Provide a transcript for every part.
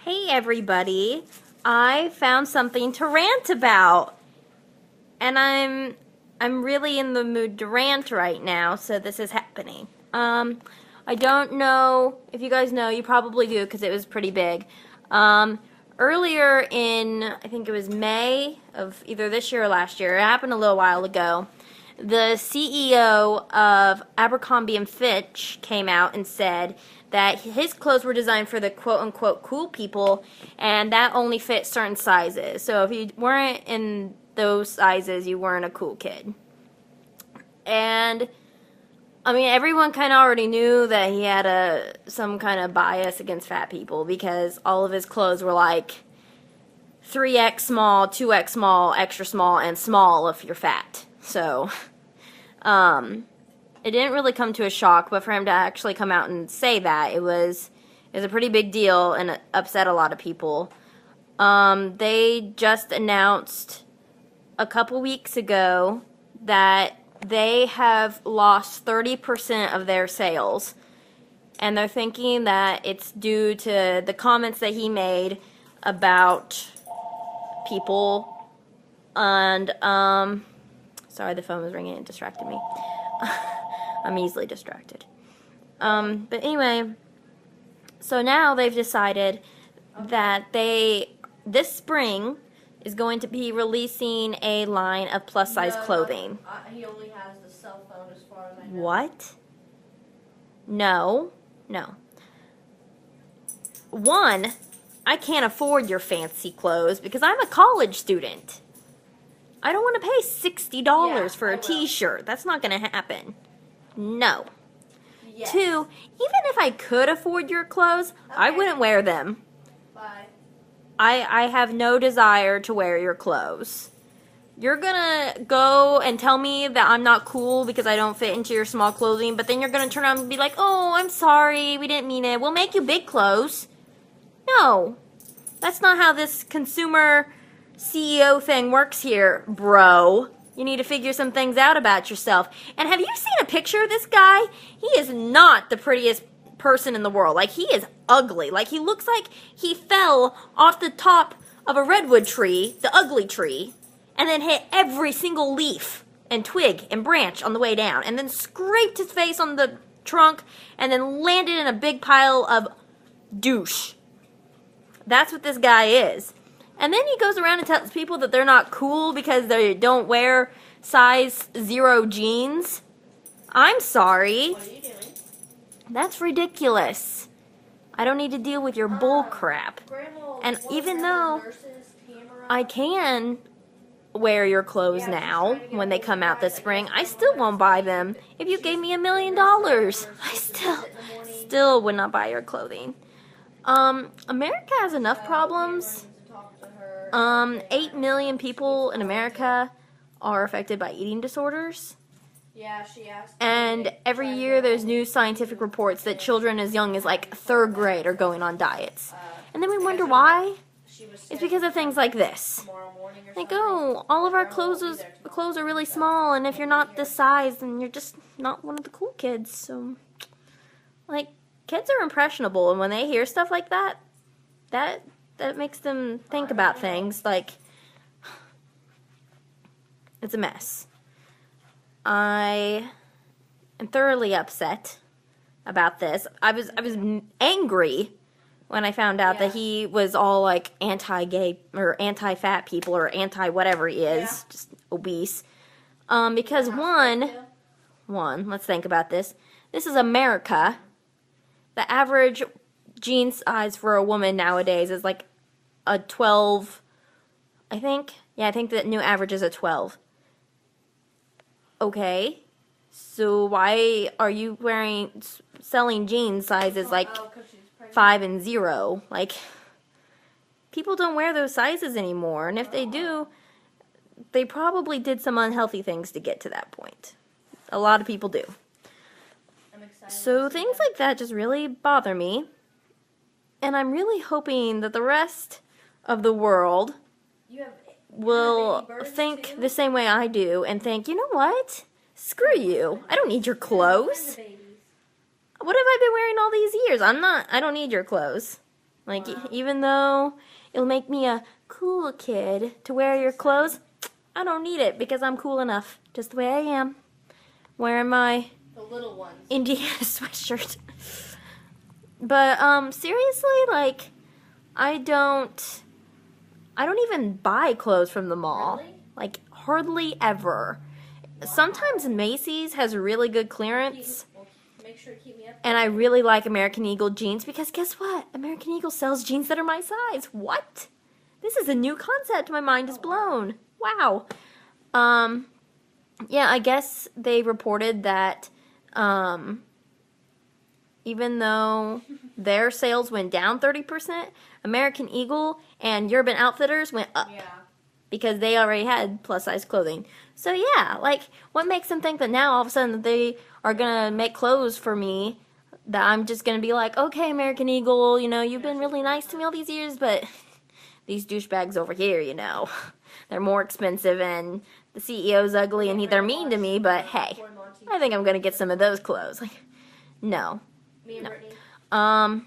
Hey everybody, I found something to rant about, and I'm really in the mood to rant right now, so this is happening. I don't know if you guys know, you probably do because it was pretty big. Earlier in, I think it was May of either this year or last year, it happened a little while ago, the CEO of Abercrombie & Fitch came out and said that his clothes were designed for the quote-unquote cool people, and that only fit certain sizes. So if you weren't in those sizes, you weren't a cool kid. And, I mean, everyone kind of already knew that he had some kind of bias against fat people because all of his clothes were like 3X small, 2X small, extra small, and small if you're fat. So, it didn't really come to a shock, but for him to actually come out and say that, it was a pretty big deal and it upset a lot of people. They just announced a couple weeks ago that they have lost 30% of their sales, and they're thinking that it's due to the comments that he made about people, and, sorry, the phone was ringing and distracted me. I'm easily distracted. But anyway, so now they've decided that this spring is going to be releasing a line of plus-size clothing. He only has the cell phone as far as I know. What? No. One, I can't afford your fancy clothes because I'm a college student. I don't want to pay $60 for a t-shirt. That's not going to happen. No. Yes. Two, even if I could afford your clothes, I wouldn't wear them. Bye. I have no desire to wear your clothes. You're gonna go and tell me that I'm not cool because I don't fit into your small clothing, but then you're gonna turn around and be like, oh, I'm sorry, we didn't mean it. We'll make you big clothes. No. That's not how this consumer CEO thing works here, bro. You need to figure some things out about yourself. And have you seen a picture of this guy? He is not the prettiest person in the world. Like, he is ugly. Like, he looks like he fell off the top of a redwood tree, the ugly tree, and then hit every single leaf and twig and branch on the way down, and then scraped his face on the trunk, and then landed in a big pile of douche. That's what this guy is. And then he goes around and tells people that they're not cool because they don't wear size 0 jeans. I'm sorry. What are you doing? That's ridiculous. I don't need to deal with your bull crap. Grandma, And even though I can wear your clothes now when they come out this spring, I still won't buy them. If you gave me $1 million, I still would not buy your clothing. America has enough problems. 8 million people in America are affected by eating disorders. Yeah, she asked. And every year there's new scientific reports that children as young as like 3rd grade are going on diets. And then we wonder why. It's because of things like this. Like, oh, all of our clothes are really small, and if you're not this size, then you're just not one of the cool kids. So, like, kids are impressionable, and when they hear stuff like that makes them think about things. Like, it's a mess. I am thoroughly upset about this. I was angry when I found out that he was all like anti-gay or anti-fat people or anti-whatever he is, just obese. Because one, let's think about this. This is America. The average jean size for a woman nowadays is like a 12, I think. Yeah, I think the new average is a 12. Okay, so why are you selling jean sizes like 5 and 0? Like, people don't wear those sizes anymore, and if they do, they probably did some unhealthy things to get to that point. A lot of people do. So things like that just really bother me, and I'm really hoping that the rest of the world will think the same way I do and think, you know what? Screw you. I don't need your clothes. What have I been wearing all these years? I don't need your clothes. Like, Wow. even though it'll make me a cool kid to wear your clothes, I don't need it because I'm cool enough, just the way I am. Wearing my The little ones. Indiana sweatshirt. But, seriously, like, I don't even buy clothes from the mall. Really? Like, hardly ever. Sometimes Macy's has really good clearance. Make sure to keep me up. And I really like American Eagle jeans because guess what? American Eagle sells jeans that are my size. What? This is a new concept. My mind is blown. Wow. Yeah, I guess they reported that even though their sales went down 30%, American Eagle and Urban Outfitters went up. Yeah. Because they already had plus size clothing. So yeah, like, what makes them think that now all of a sudden that they are gonna make clothes for me, that I'm just gonna be like, okay, American Eagle, you know, you've been really nice to me all these years, but these douchebags over here, you know, they're more expensive and the CEO's ugly and they're mean to me, but hey, I think I'm gonna get some of those clothes. Like, no. Me and Brittany.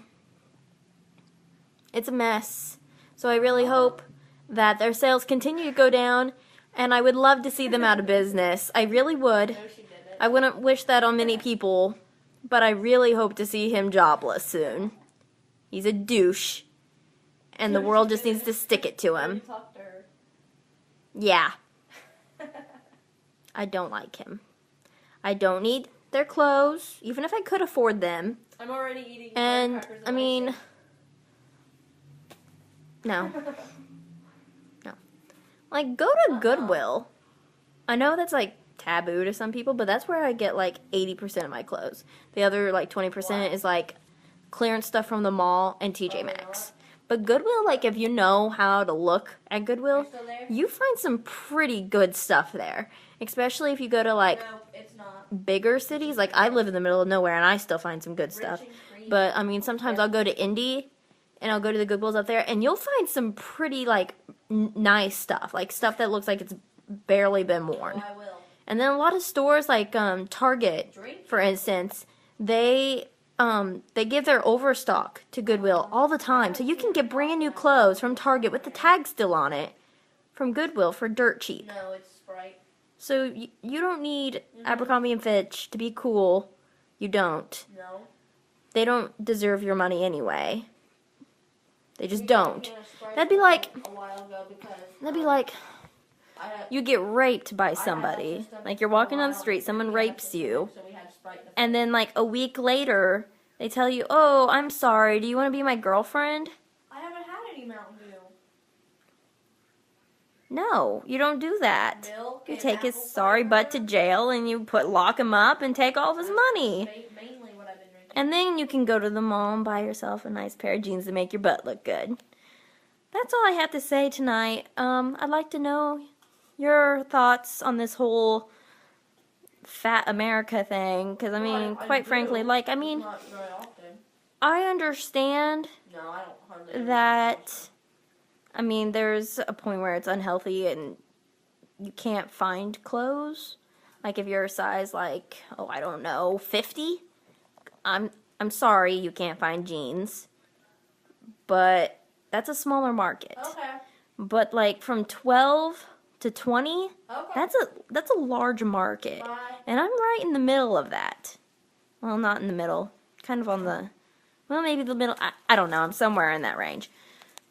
It's a mess. So I really hope that their sales continue to go down, and I would love to see them out of business. I really would. No, she didn't. I wouldn't wish that on many people, but I really hope to see him jobless soon. He's a douche, and the world just needs to stick it to him. Talk to her. Yeah, I don't like him. I don't need their clothes, even if I could afford them. I'm already eating. And, crackers I mean, no. Like, go to Goodwill. I know that's, like, taboo to some people, but that's where I get, like, 80% of my clothes. The other, like, 20% is, like, clearance stuff from the mall and TJ Maxx. But Goodwill, like, if you know how to look at Goodwill, Still there? you find some pretty good stuff there. Especially if you go to, like, No, it's not. bigger cities. Like, I live in the middle of nowhere, and I still find some good stuff. Rich and creamy. But, I mean, sometimes I'll go to Indy, and I'll go to the Goodwills up there, and you'll find some pretty, like, nice stuff. Like, stuff that looks like it's barely been worn. Oh, I will. And then a lot of stores, like Target, Drink? for instance, they give their overstock to Goodwill all the time. So you can get brand new clothes from Target with the tag still on it from Goodwill for dirt cheap. No, it's Sprite. So you don't need Abercrombie & Fitch to be cool. You don't. No. They don't deserve your money anyway. They just We got don't. a can of Sprite That'd be like, a while ago because I had, you get raped by I had somebody. that system Like, you're for a walking on the while. street, someone We rapes had to you, so we had Sprite in the and then, like, a week later, they tell you, oh, I'm sorry, do you want to be my girlfriend? I haven't had any Mountain Dew. No, you don't do that. Milk You and take his apple sorry cider. butt to jail, and you lock him up and take all of his money. Mainly what I've been drinking. And then you can go to the mall and buy yourself a nice pair of jeans to make your butt look good. That's all I have to say tonight. I'd like to know your thoughts on this whole fat America thing. Because, I mean, quite frankly, like, I mean, Not very often. I understand No, I don't hardly ever. that, I mean, there's a point where it's unhealthy and you can't find clothes. Like, if you're a size, like, oh, I don't know, 50? I'm sorry you can't find jeans. But that's a smaller market. Okay. But, like, from 12 to 20, Okay. that's a large market. Bye. And I'm right in the middle of that. Well, not in the middle. Kind of on the, well, maybe the middle. I don't know. I'm somewhere in that range.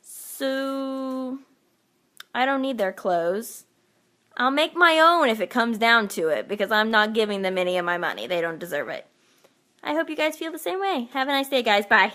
So, I don't need their clothes. I'll make my own if it comes down to it, because I'm not giving them any of my money. They don't deserve it. I hope you guys feel the same way. Have a nice day, guys. Bye.